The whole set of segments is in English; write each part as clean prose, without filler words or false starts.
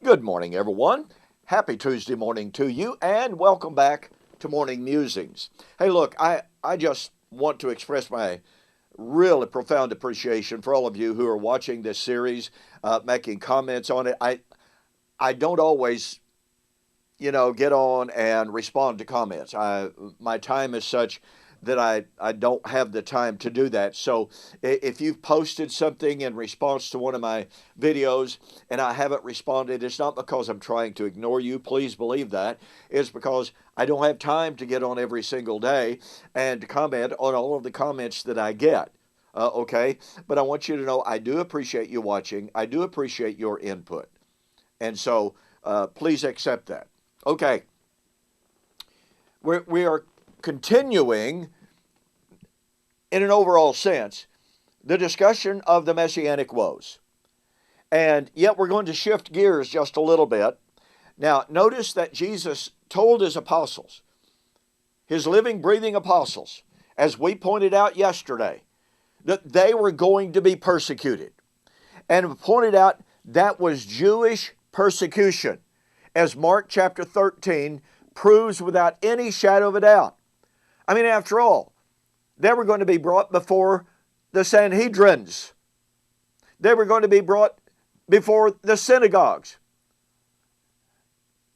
Good morning, everyone. Happy Tuesday morning to you, and welcome back to Morning Musings. Hey, look, I just want to express my really profound appreciation for all of you who are watching this series, making comments on it. I don't always, get on and respond to comments. My time is such that I don't have the time to do that. So if you've posted something in response to one of my videos and I haven't responded, it's not because I'm trying to ignore you. Please believe that. It's because I don't have time to get on every single day and to comment on all of the comments that I get. Okay? But I want you to know I do appreciate you watching. I do appreciate your input. And so please accept that. Okay. We are continuing, in an overall sense, the discussion of the Messianic woes. And yet we're going to shift gears just a little bit. Now, notice that Jesus told his apostles, his living, breathing apostles, as we pointed out yesterday, that they were going to be persecuted. And pointed out that was Jewish persecution, as Mark chapter 13 proves without any shadow of a doubt. I mean, after all, they were going to be brought before the Sanhedrins. They were going to be brought before the synagogues.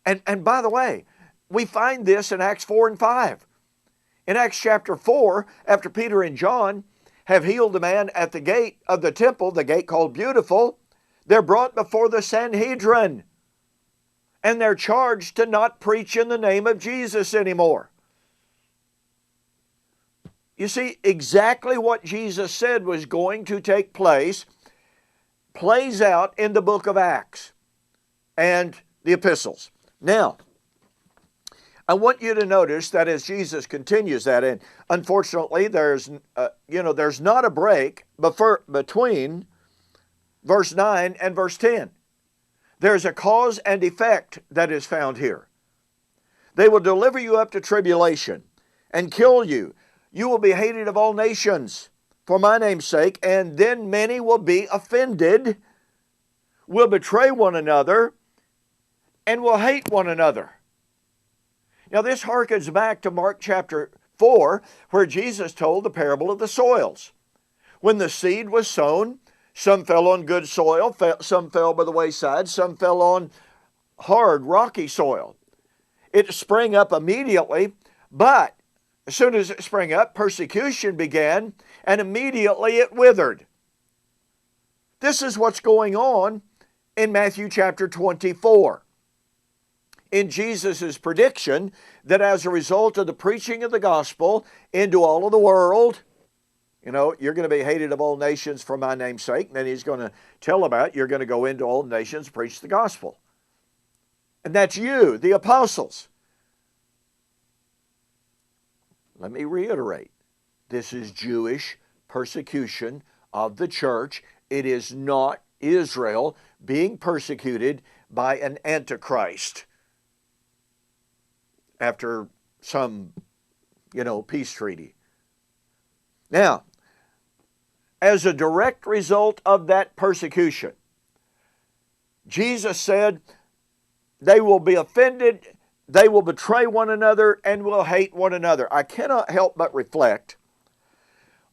And by the way, we find this in Acts 4 and 5. In Acts chapter 4, after Peter and John have healed the man at the gate of the temple, the gate called Beautiful, they're brought before the Sanhedrin. And they're charged to not preach in the name of Jesus anymore. You see, exactly what Jesus said was going to take place plays out in the book of Acts and the epistles. Now, I want you to notice that as Jesus continues that, and unfortunately there's not a break between verse 9 and verse 10. There's a cause and effect that is found here. They will deliver you up to tribulation and kill you. You will be hated of all nations for my name's sake, and then many will be offended, will betray one another, and will hate one another. Now this harkens back to Mark chapter 4, where Jesus told the parable of the soils. When the seed was sown, some fell on good soil, some fell by the wayside, some fell on hard, rocky soil. It sprang up immediately, but as soon as it sprang up, persecution began, and immediately it withered. This is what's going on in Matthew chapter 24. In Jesus' prediction that as a result of the preaching of the gospel into all of the world, you're going to be hated of all nations for my name's sake. And then he's going to tell about you're going to go into all nations, preach the gospel. And that's you, the apostles. Let me reiterate. This is Jewish persecution of the church. It is not Israel being persecuted by an antichrist after some, peace treaty. Now, as a direct result of that persecution, Jesus said, they will be offended, they will betray one another, and will hate one another. I cannot help but reflect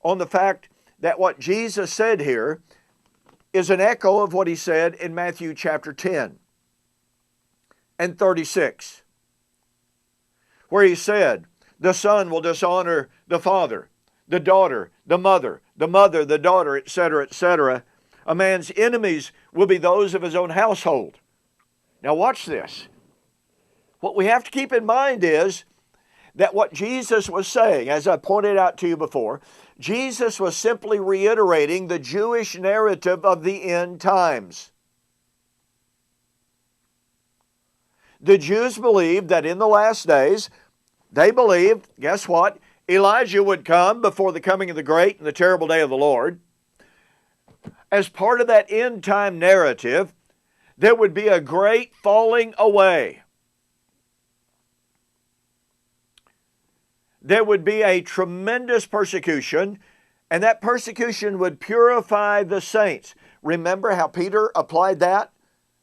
on the fact that what Jesus said here is an echo of what he said in Matthew chapter 10 and 36, where he said, the son will dishonor the father, the daughter, the mother, the daughter, etc., etc. A man's enemies will be those of his own household. Now watch this. What we have to keep in mind is that what Jesus was saying, as I pointed out to you before, Jesus was simply reiterating the Jewish narrative of the end times. The Jews believed that in the last days, they believed, guess what? Elijah would come before the coming of the great and the terrible day of the Lord. As part of that end time narrative, there would be a great falling away. There would be a tremendous persecution, and that persecution would purify the saints. Remember how Peter applied that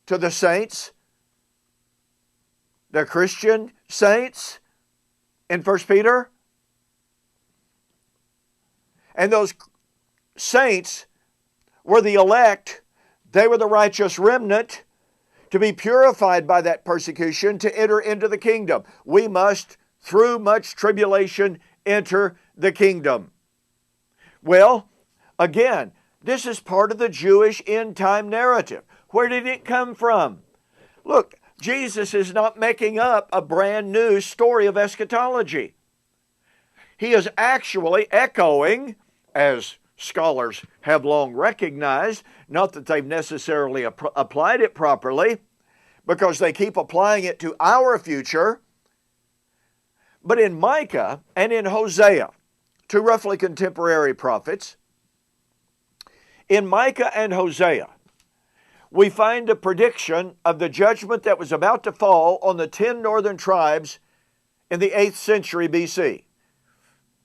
to the saints the Christian saints in 1 Peter. And those saints were the elect. They were the righteous remnant to be purified by that persecution to enter into the kingdom. We must, through much tribulation, enter the kingdom. Well, again, this is part of the Jewish end-time narrative. Where did it come from? Look, Jesus is not making up a brand new story of eschatology. He is actually echoing, as scholars have long recognized, not that they've necessarily applied it properly, because they keep applying it to our future, but in Micah and in Hosea, two roughly contemporary prophets, in Micah and Hosea, we find a prediction of the judgment that was about to fall on the 10 northern tribes in the 8th century BC.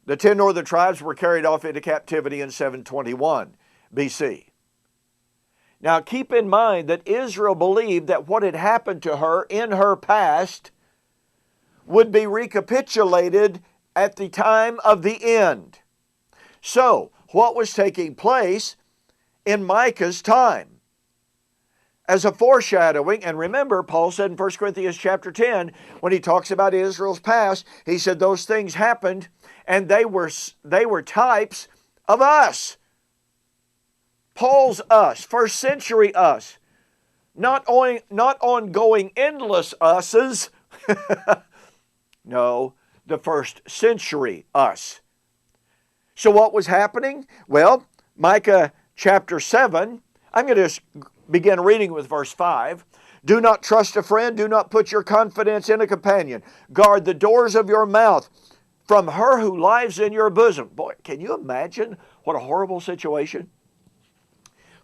The 10 northern tribes were carried off into captivity in 721 BC. Now keep in mind that Israel believed that what had happened to her in her past would be recapitulated at the time of the end. So, what was taking place in Micah's time? As a foreshadowing, and remember, Paul said in 1 Corinthians chapter 10, when he talks about Israel's past, he said those things happened, and they were types of us. Paul's us, first century us, not ongoing endless us's. No, the first century us. So what was happening? Well, Micah chapter 7, I'm going to just begin reading with verse 5. Do not trust a friend, do not put your confidence in a companion. Guard the doors of your mouth from her who lies in your bosom. Boy, can you imagine what a horrible situation?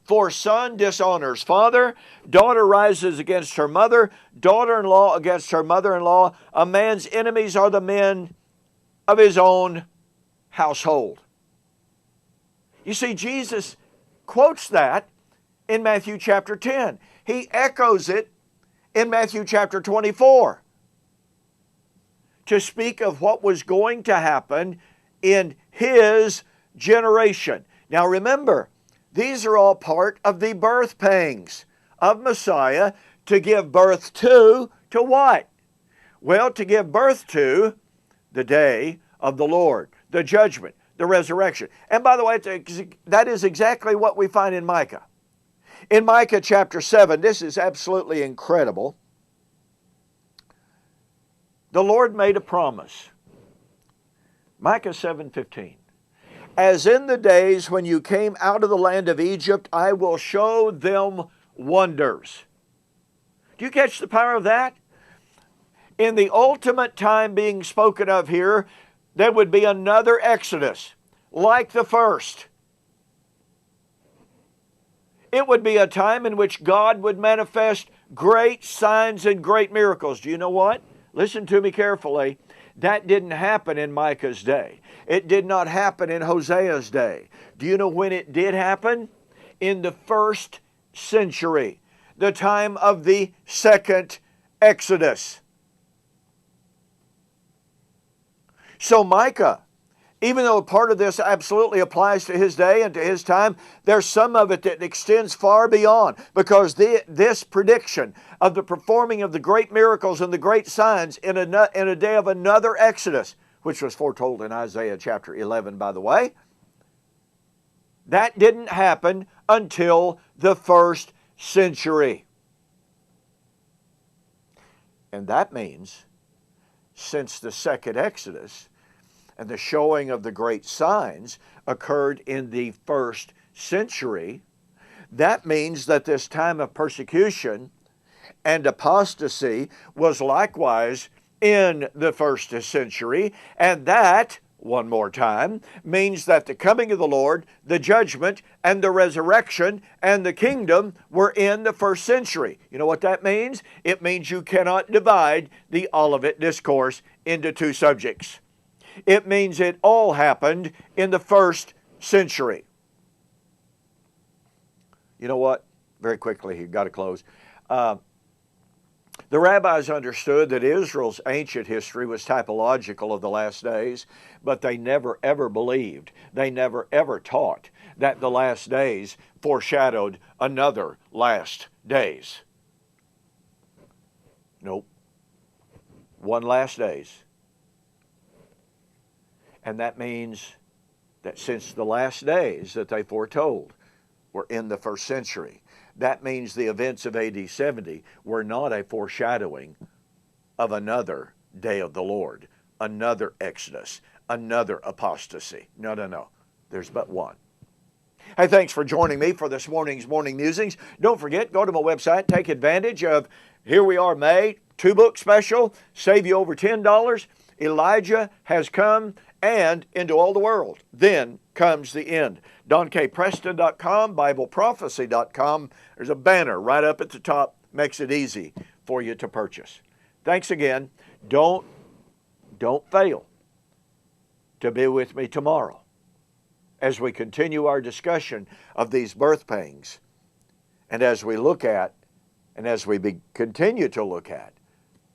For son dishonors father, daughter rises against her mother, daughter-in-law against her mother-in-law. A man's enemies are the men of his own household. You see, Jesus quotes that in Matthew chapter 10. He echoes it in Matthew chapter 24 to speak of what was going to happen in his generation. Now remember, these are all part of the birth pangs of Messiah to give birth to what? Well, to give birth to the day of the Lord, the judgment, the resurrection. And by the way, that is exactly what we find in Micah. In Micah chapter 7, this is absolutely incredible. The Lord made a promise. Micah 7:15. As in the days when you came out of the land of Egypt, I will show them wonders. Do you catch the power of that? In the ultimate time being spoken of here, there would be another Exodus, like the first. It would be a time in which God would manifest great signs and great miracles. Do you know what? Listen to me carefully. That didn't happen in Micah's day. It did not happen in Hosea's day. Do you know when it did happen? In the first century, the time of the second Exodus. So Micah, even though part of this absolutely applies to his day and to his time, there's some of it that extends far beyond, because this prediction of the performing of the great miracles and the great signs in a day of another Exodus, which was foretold in Isaiah chapter 11, by the way, that didn't happen until the first century. And that means, since the second Exodus, and the showing of the great signs occurred in the first century, that means that this time of persecution and apostasy was likewise in the first century, and that, one more time, means that the coming of the Lord, the judgment, and the resurrection, and the kingdom were in the first century. You know what that means? It means you cannot divide the Olivet Discourse into two subjects. It means it all happened in the first century. You know what? Very quickly, you've got to close. The rabbis understood that Israel's ancient history was typological of the last days, but they never ever believed, they never ever taught that the last days foreshadowed another last days. Nope. One last days. And that means that since the last days that they foretold were in the first century, that means the events of AD 70 were not a foreshadowing of another day of the Lord, another Exodus, another apostasy. No, no, no. There's but one. Hey, thanks for joining me for this morning's Morning Musings. Don't forget, go to my website, take advantage of Here We Are May, 2-book special, save you over $10. Elijah Has Come and Into All the World. Then comes the end. DonKPreston.com, BibleProphecy.com. There's a banner right up at the top. Makes it easy for you to purchase. Thanks again. Don't fail to be with me tomorrow as we continue our discussion of these birth pangs and as we look at and as we continue to look at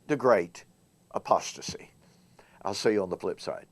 the great apostasy. I'll see you on the flip side.